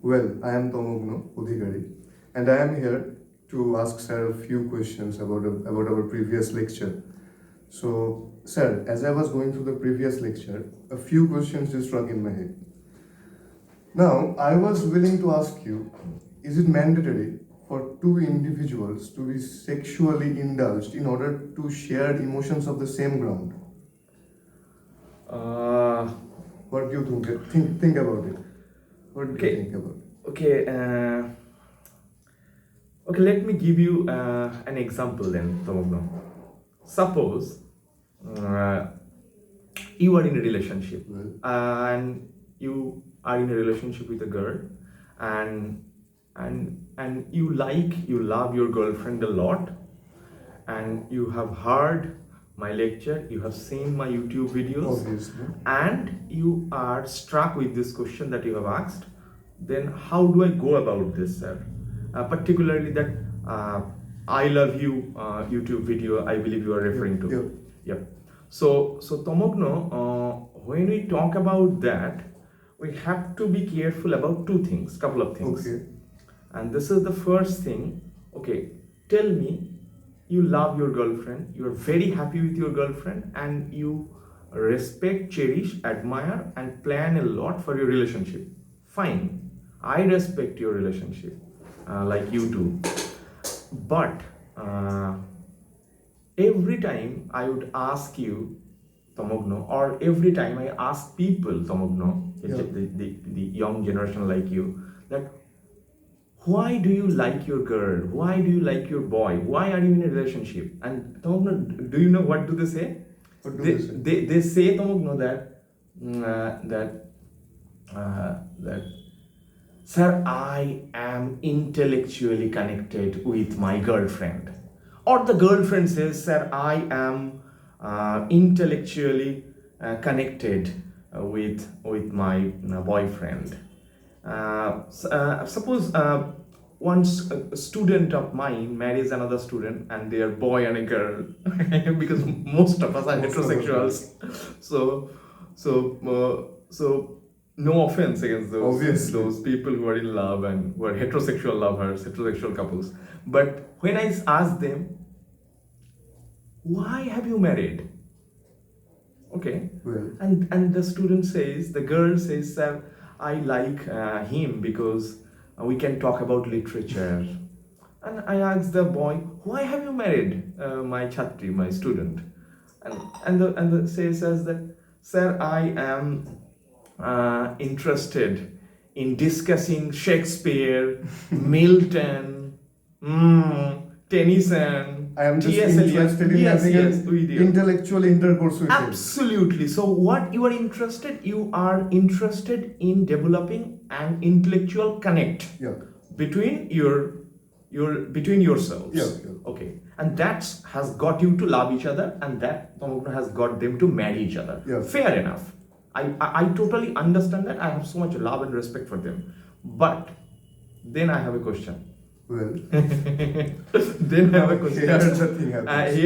Well, I am Tomogno Udhigari, and I am here to ask sir a few questions about our previous lecture. So, sir, as I was going through the previous lecture, a few questions just struck in my head. Now, I was willing to ask you, is it mandatory for two individuals to be sexually indulged in order to share emotions of the same ground? Uh, What do you think about it? What do you okay, think about it? okay, okay. Let me give you an example then, Tomogno. Suppose uh, you are in a relationship Well, and you are in a relationship with a girl, and and you love your girlfriend a lot, and you have heard my lecture, you have seen my YouTube videos, obviously. and you are struck with this question that you have asked. Then how do I go about this, sir? Particularly that I love you YouTube video, I believe you are referring to. Yeah. Yep. So Tomogno, when we talk about that, we have to be careful about two things, couple of things. Okay. And this is the first thing. Okay, tell me, you love your girlfriend, you are very happy with your girlfriend, and you respect, cherish, admire, and plan a lot for your relationship. Fine, I respect your relationship, like you do. But every time I would ask you, Tomogno, or every time I ask people, Tomogno, Yeah. the young generation like you, that why do you like your girl? Why do you like your boy? Why are you in a relationship? And Tomogno, do you know what do they say? What do They they say? they say, Tomogno, that that sir, I am intellectually connected with my girlfriend. Or the girlfriend says, sir, I am intellectually connected with my boyfriend. Suppose a student of mine marries another student, and they are boy and a girl, because most of us are Most of us are. heterosexuals. So no offense against Obviously. those people who are in love and who are heterosexual lovers, heterosexual couples. But when I ask them, why have you married? Okay. Well, And the student says, the girl says, sir, I like him because we can talk about literature. And I asked the boy, why have you married my chatri, my student? And the says that, sir, I am interested in discussing Shakespeare, Milton, Tennyson, I am just T.S. Eliot. interested in Yes, having yes, an we do. intellectual intercourse with him. Absolutely. So what you are interested in developing an intellectual connect Yeah. between between yourselves. Yeah. Okay. And that has got you to love each other, and that has got them to marry each other. Yeah. Fair enough. I totally understand that. I have so much love and respect for them. But then I have a question. Well, Then I have a question. here's the thing happens.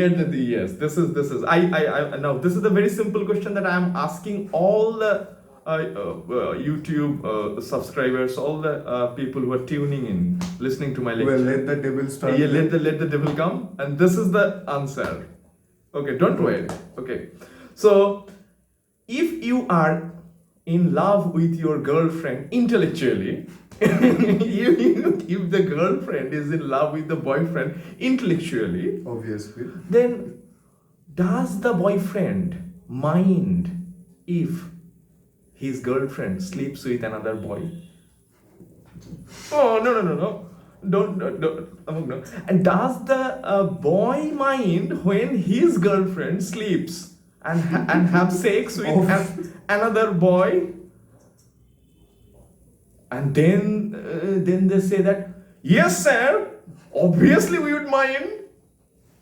Yes, this is I now this is a very simple question that I am asking all the YouTube subscribers, all the people who are tuning in, listening to my lecture. Well, let the devil start. Yeah, let the devil come, and this is the answer. Okay, don't worry. Okay, so if you are in love with your girlfriend intellectually, if the girlfriend is in love with the boyfriend intellectually, Obviously. then does the boyfriend mind if his girlfriend sleeps with another boy? Oh, no. Don't, no. And does the boy mind when his girlfriend sleeps and have sex with another boy? And then they say that, yes, sir, obviously we would mind.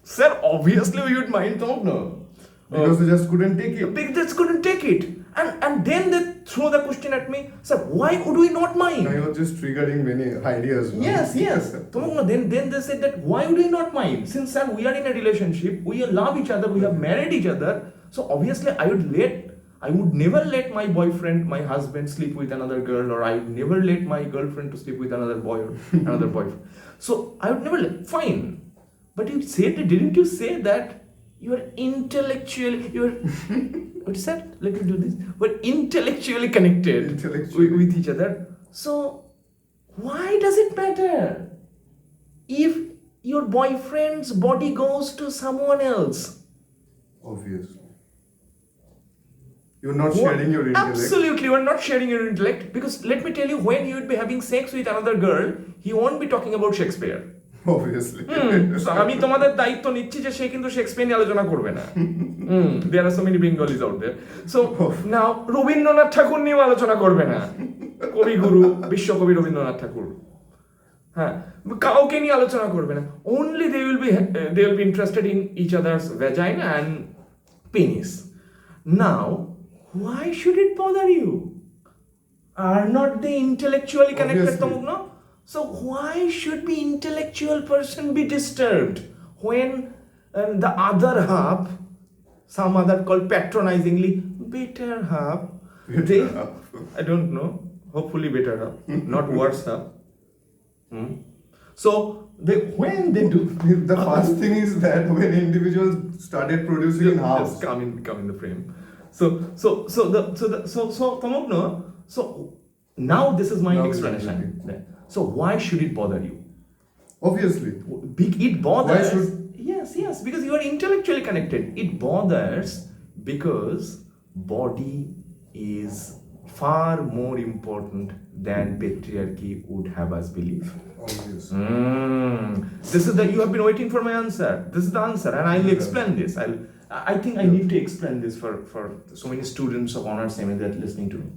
Sir, obviously we would mind. Don't know. Because they just couldn't take it. They just couldn't take it. And then they throw the question at me, sir, why would we not mind? I was just triggering many ideas. No? Yes. Then they said that why would we not mind? Since sir, we are in a relationship, we love each other, we have married each other. So obviously I would let I would never let my boyfriend, my husband sleep with another girl, or I would never let my girlfriend to sleep with another boy or another boyfriend. So I would never let, fine. But you said, didn't you say that you are intellectually, what is that? Let me do this. We're intellectually connected with each other. So why does it matter if your boyfriend's body goes to someone else? Obviously. You're not sharing your intellect. Absolutely, you're not sharing your intellect, because let me tell you, when you would be having sex with another girl, he won't be talking about Shakespeare. Obviously. So আমি তোমাদের দায়িত্ব নিচ্ছি যে সে কিন্তু Shakespeare নিয়ে আলোচনা করবে না। There are so many Bengalis out there. So now Rabindranath ঠাকুর নিয়েও আলোচনা করবে না, কবিগুরু বিশ্বকবি রবীন্দ্রনাথ ঠাকুর। হ্যাঁ, কাউকে নিয়ে আলোচনা করবে না। Only they will be interested in each other's vagina and penis. Now, why should it bother you? Are not they intellectually connected, Tamugno? So why should the intellectual person be disturbed when the other half, some other called patronizingly, better half, I don't know, hopefully better half, not worse half. So when they do, the first thing is that when individuals started producing in house, just come in the frame. So Tamugno, so now this is my explanation. So why should it bother you? Obviously. It bothers. Why should? Yes, because you are intellectually connected. It bothers because body is far more important than patriarchy would have us believe. Obviously. This is you have been waiting for my answer. This is the answer, and I will explain this. I think I need to explain this for so many students of honors MA that are listening to me.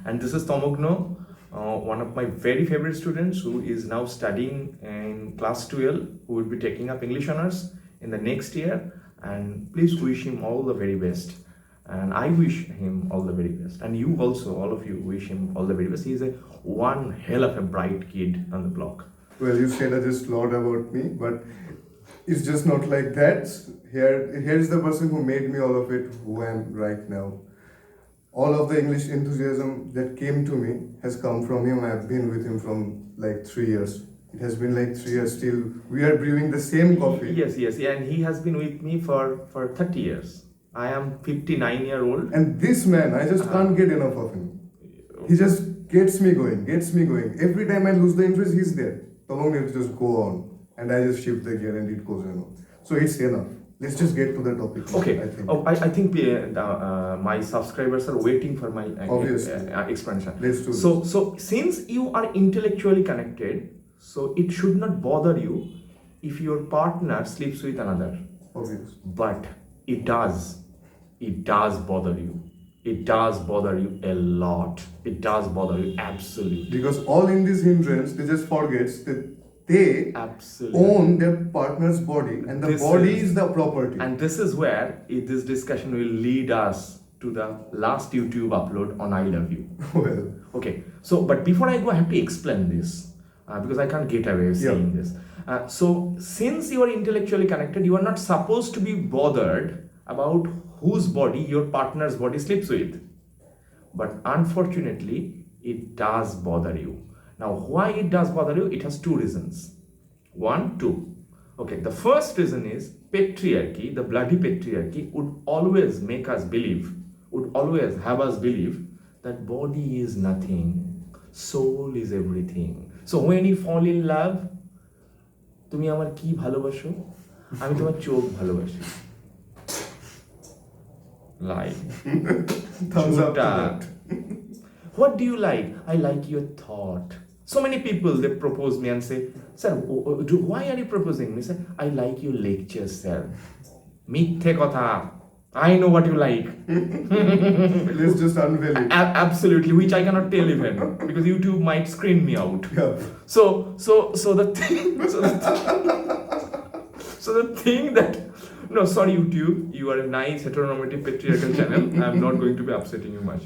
And this is Tamugno, one of my very favorite students who is now studying in class 12, who will be taking up English honors in the next year. And please wish him all the very best. And I wish him all the very best. And you also, all of you, wish him all the very best. He is one hell of a bright kid on the block. Well, you said just a lot about me, but it's just not like that. Here's the person who made me all of it, who I am right now. All of the English enthusiasm that came to me has come from him. I have been with him from like 3 years. It has been like 3 years still. We are brewing the same coffee. Yes, and he has been with me for 30 years. I am 59-year-old. And this man, I just can't get enough of him. He just gets me going. Every time I lose the interest, he's there. Tomong needs to just go on. And I just shift the gear and it goes on. So it's enough. Let's just get to the topic. Okay. I think my subscribers are waiting for my explanation. Let's do this. So since you are intellectually connected, so it should not bother you if your partner sleeps with another. Obvious. But it does bother you. It does bother you a lot. It does bother you absolutely. Because all in this hindrance, they just forget that they own their partner's body, and the body is the property. And this is where this discussion will lead us to the last YouTube upload on I Love You. Well. Okay. So, but before I go, I have to explain this because I can't get away saying this. So, since you are intellectually connected, you are not supposed to be bothered about whose body your partner's body sleeps with. But unfortunately, it does bother you. Now, why it does bother you? It has two reasons. 1, 2. Okay, the first reason is patriarchy, the bloody patriarchy, would always have us believe that body is nothing, soul is everything. So when you fall in love, তুমি আমার কি ভালোবাসো? আমি তোমার চোখ ভালোবাসি। Like. Thumbs up to that. What do you like? I like your thought. So many people, they propose me and say, sir, why are you proposing me? Sir, I like your lectures, sir. Mithe kotha. I know what you like. Let's just unveil it. Absolutely, which I cannot tell even because YouTube might screen me out. Yeah. So the thing that no, sorry YouTube, you are a nice heteronormative patriarchal channel. I'm not going to be upsetting you much.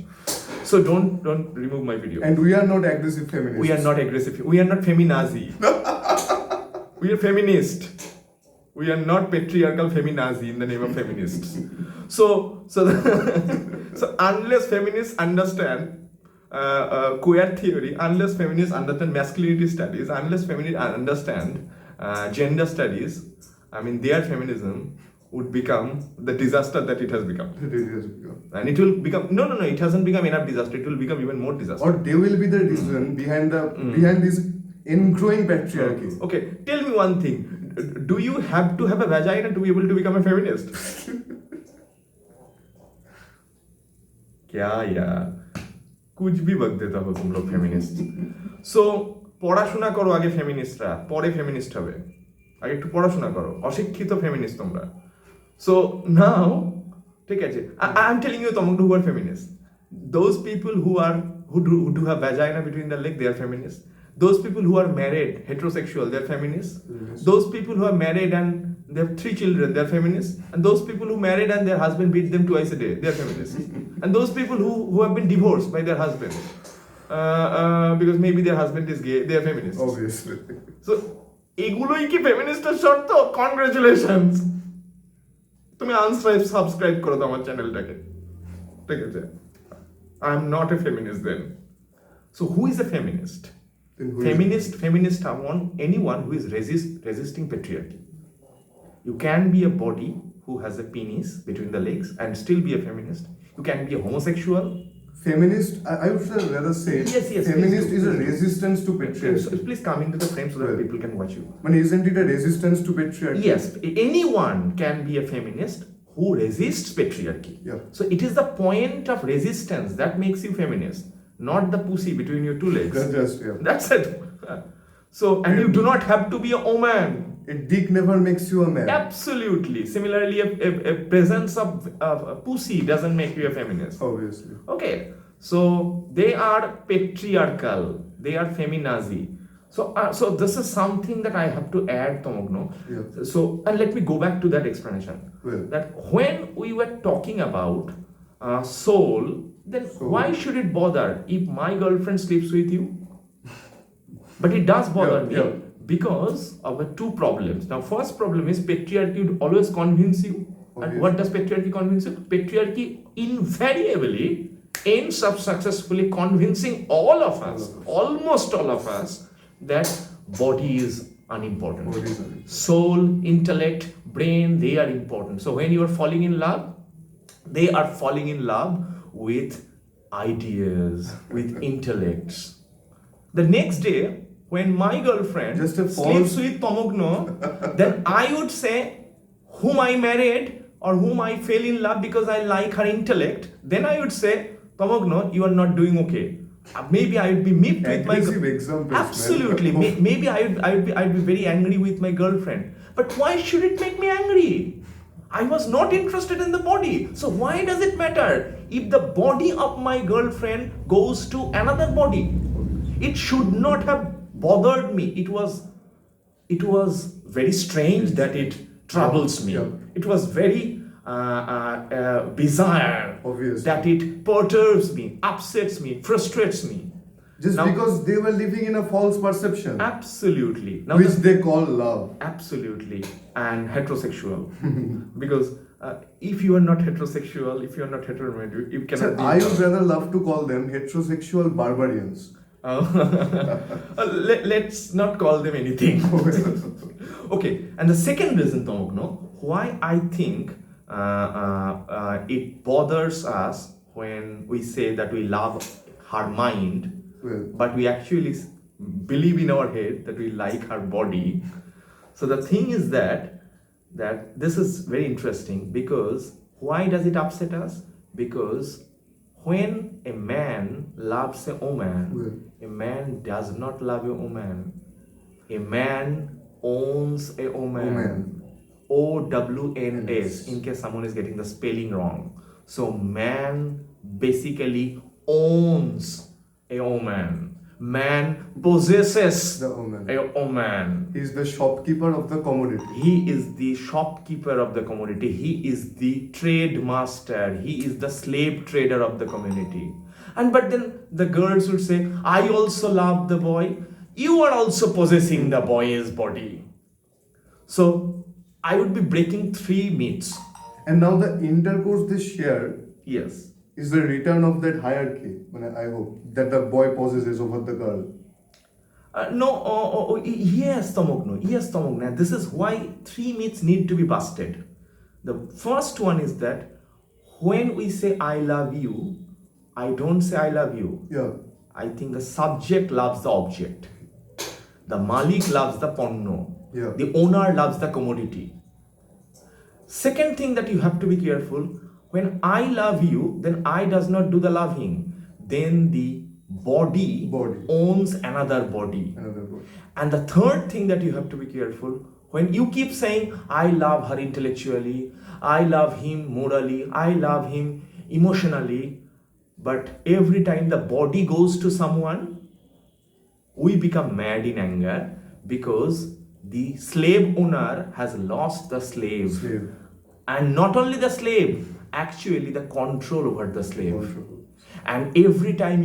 So don't remove my video. And we are not aggressive feminists. We are not aggressive. We are not feminazi. We are feminist. We are not patriarchal feminazi in the name of feminists. So unless feminists understand queer theory, unless feminists understand masculinity studies, unless feminists understand gender studies, I mean, their feminism would become the disaster that it has become. And it will become, no, it hasn't become enough disaster, it will become even more disaster. Or they will be the reason behind this ingrowing patriarchy. Okay, tell me one thing. Do you have to have a vagina to be able to become a feminist? क्या यार कुछ भी बक देता हो तुम लोग feminist सो পড়াশোনা করো আগে ফেমিনিস্টরা পরে ফেমিনিস্ট হবে আগে একটু পড়াশোনা করো অশিক্ষিত ফেমিনিস্ট তোমরা সো নাও ঠিক আছে আই এম টেলিং ইউ তোমরা who are feminists those people who do have vagina between the leg they are feminists those people who are married heterosexual they are feminists those people who are married and they have 3 children they are feminists and those people who married and their husband beat them twice a day they are feminists and those people who have been divorced by their husband because maybe their husband is gay they are feminists obviously so এগুলোই কি ফেমিনিস্টের শর্ত congratulations তুমি subscribe করো তো আমার চ্যানেলটাকে ঠিক আছে I am not a feminist then so who is a feminist feminist are anyone who is resisting patriarchy you can be a body who has a penis between the legs and still be a feminist you can be a homosexual feminist I would rather say yes, feminist is a resistance to patriarchy so please come into the frame so that people can watch you but isn't it a resistance to patriarchy yes anyone can be a feminist who resists patriarchy yeah. So it is the point of resistance that makes you feminist not the pussy between your 2 legs that's it so and you do not have to be a woman a dick never makes you a man absolutely similarly a presence of a pussy doesn't make you a feminist obviously okay so they are patriarchal they are feminazi so this is something that I have to add Tomogno so and let me go back to that explanation that when we were talking about soul then why should it bother if my girlfriend sleeps with you but it does bother me because of the 2 problems now first problem is patriarchy would always convince you and what does patriarchy convince you patriarchy invariably ends up successfully convincing all of us almost all of us that body is unimportant soul intellect brain they are important so when you are falling in love they are falling in love with ideas with intellects the next day when my girlfriend sleeps with Tomogno then I would say whom I married or whom I fell in love because I like her intellect then I would say Tomogno you are not doing okay maybe I would be miffed with my absolutely maybe I'd be very angry with my girlfriend but why should it make me angry I was not interested in the body so why does it matter if the body of my girlfriend goes to another body it should not have bothered me it was very strange that it troubles me it was very bizarre obviously that it perturbs me upsets me frustrates me just now, because they were living in a false perception absolutely now which they call love absolutely and heterosexual because if you are not heterosexual if you are not heteronormative you cannot I would rather love to call them heterosexual barbarians let's not call them anything okay and the second reason Tomogno why I think it bothers us when we say that we love her mind but we actually believe in our head that we like her body so the thing is that this is very interesting because why does it upset us because when a man loves a woman a man does not love a woman a man owns a woman OWNS in case someone is getting the spelling wrong so man basically owns a woman man possesses the woman a woman he is the shopkeeper of the commodity he is the shopkeeper of the commodity he is the trade master he is the slave trader of the community and but then the girls would say I also love the boy you are also possessing the boy's body so I would be breaking 3 myths. And now the intercourse they share Yes. is the return of that hierarchy. I hope that the boy possesses over the girl. Yes, Tamogno. Yes, Tamogno. This is why 3 myths need to be busted. The first one is that when we say I love you, I don't say I love you. Yeah. I think the subject loves the object. The Malik loves the ponno. Yeah. The owner loves the commodity. Second thing that you have to be careful, when I love you, then I does not do the loving. Then the body. owns another body. Another body. And the third thing that you have to be careful, when you keep saying, I love her intellectually, I love him morally, I love him emotionally, but every time the body goes to someone, we become mad in anger because the slave owner has lost the slave. And not only the slave, actually the control over the slave. And every time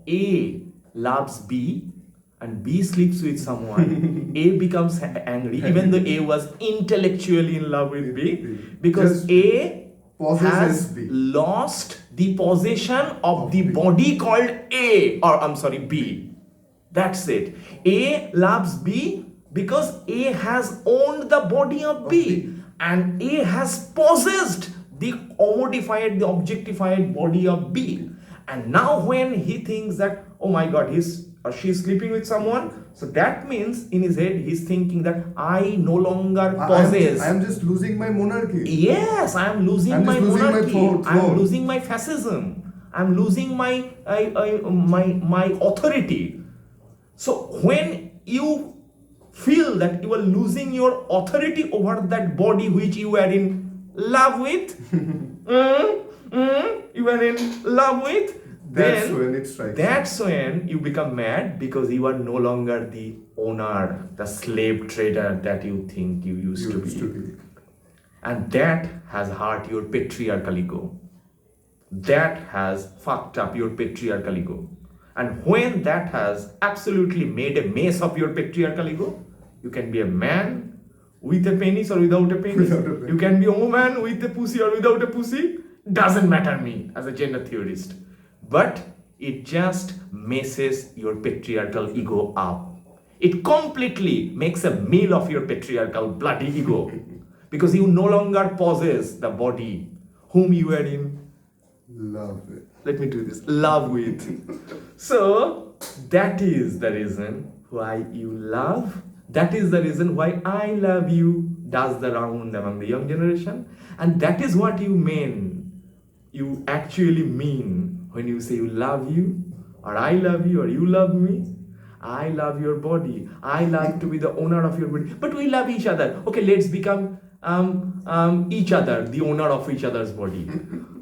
A loves B and B sleeps with someone, A becomes angry, even though A was intellectually in love with B, because Just A has B. lost the possession of the body called A, or I'm sorry, B. That's it. A loves B because A has owned the body of B, and A has possessed the commodified, the objectified body of B. And now when he thinks that, oh my God, he's or she's sleeping with someone, so that means in his head he's thinking that I no longer possess. I am just losing my monarchy. Yes, I am losing my monarchy. I am losing my fascism. I am losing my authority. So when you feel that you are losing your authority over that body which you are in love with, you are in love with, that's when it strikes. That's when you become mad because you are no longer the owner, the slave trader that you think you used to be. And that has hurt your patriarchal ego. That has fucked up your patriarchal ego. And when that has absolutely made a mess of your patriarchal ego, you can be a man with a penis or without a penis. You can be a woman with a pussy or without a pussy. Doesn't matter me as a gender theorist. But it just messes your patriarchal ego up. It completely makes a meal of your patriarchal bloody ego. Because you no longer possess the body whom you are in love with. Let me do this. Love with. So that is the reason why you love. That is the reason why I love you does the round among the young generation. And that is what you mean. You actually mean when you say you love you, or I love you, or you love me. I love your body. I love to be the owner of your body. But we love each other. Okay, let's become each other, the owner of each other's body.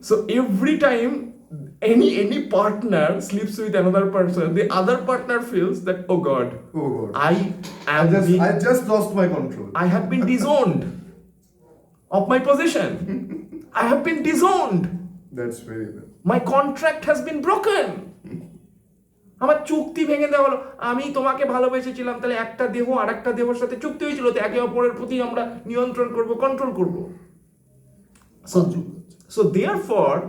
So every time any partner sleeps with another person, the other partner feels that, oh God, I just lost my control. I have been disowned of my possession. I have been disowned. That's very bad. My contract has been broken. আমার চুক্তি ভেঙে দেওয়া হলো। আমি তোমাকে ভালোবেসেছিলাম, তাহলে একটা দেহ আর একটা দেহের সাথে চুক্তি হয়েছিল, তো একে অপরের প্রতি আমরা নিয়ন্ত্রণ করব, কন্ট্রোল করব। So therefore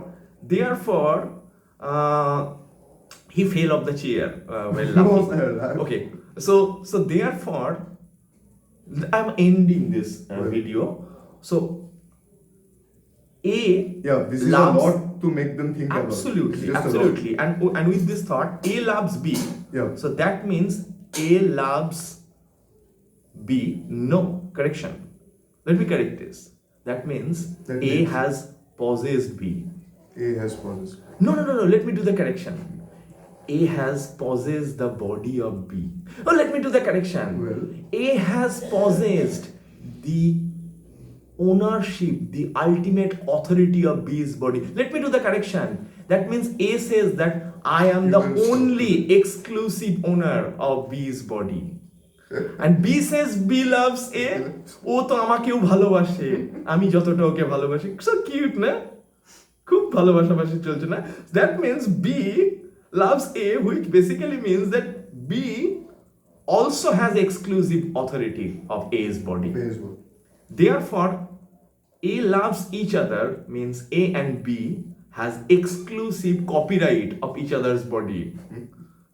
he fell off the chair while laughing. Okay, so therefore I'm ending this video. So this is a lot to make them think absolutely, about. Absolutely. And with this thought, A loves B. So that means A loves B. No, correction. Let me correct this. That means A has possessed B. A has possessed. No. Let me do the correction. A has possessed the body of B. Oh, let me do the correction. Well, A has possessed the ownership, the ultimate authority of B's body. Let me do the correction. That means A says that I am the only exclusive owner of B's body. And B says B loves A. ও তো আমাকেও ভালোবাসে, আমি যতটা ওকে ভালোবাসি। So cute না? খুব ভালোবাসাবাসি চলছে না? That means B loves A, which basically means that B also has exclusive authority of A's body. Therefore, A loves each other means A and B has exclusive copyright of each other's body.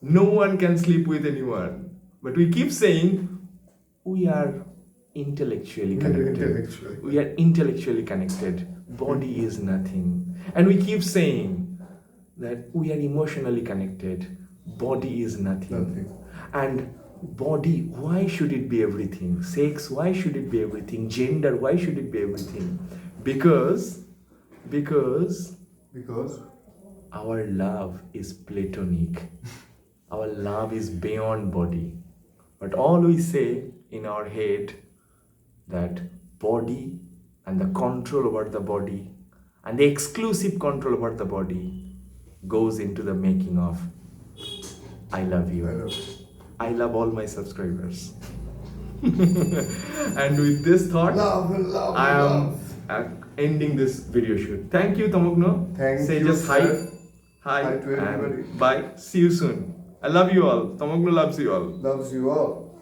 No one can sleep with anyone. But we keep saying we are intellectually connected. Intellectually. We are intellectually connected. Body is nothing. And we keep saying that we are emotionally connected. Body is nothing. And body, why should it be everything? Sex, why should it be everything? Gender, why should it be everything? Because our love is platonic. Our love is beyond body. But all we say in our head that body and the control over the body and the exclusive control over the body goes into the making of I love you. I love all my subscribers. And with this thought, I am ending this video shoot. Thank you, Tamogno. Thank you, just sir. hi Hi to everybody. and bye. See you soon. I love you all. Tamogno loves you all. Loves you all.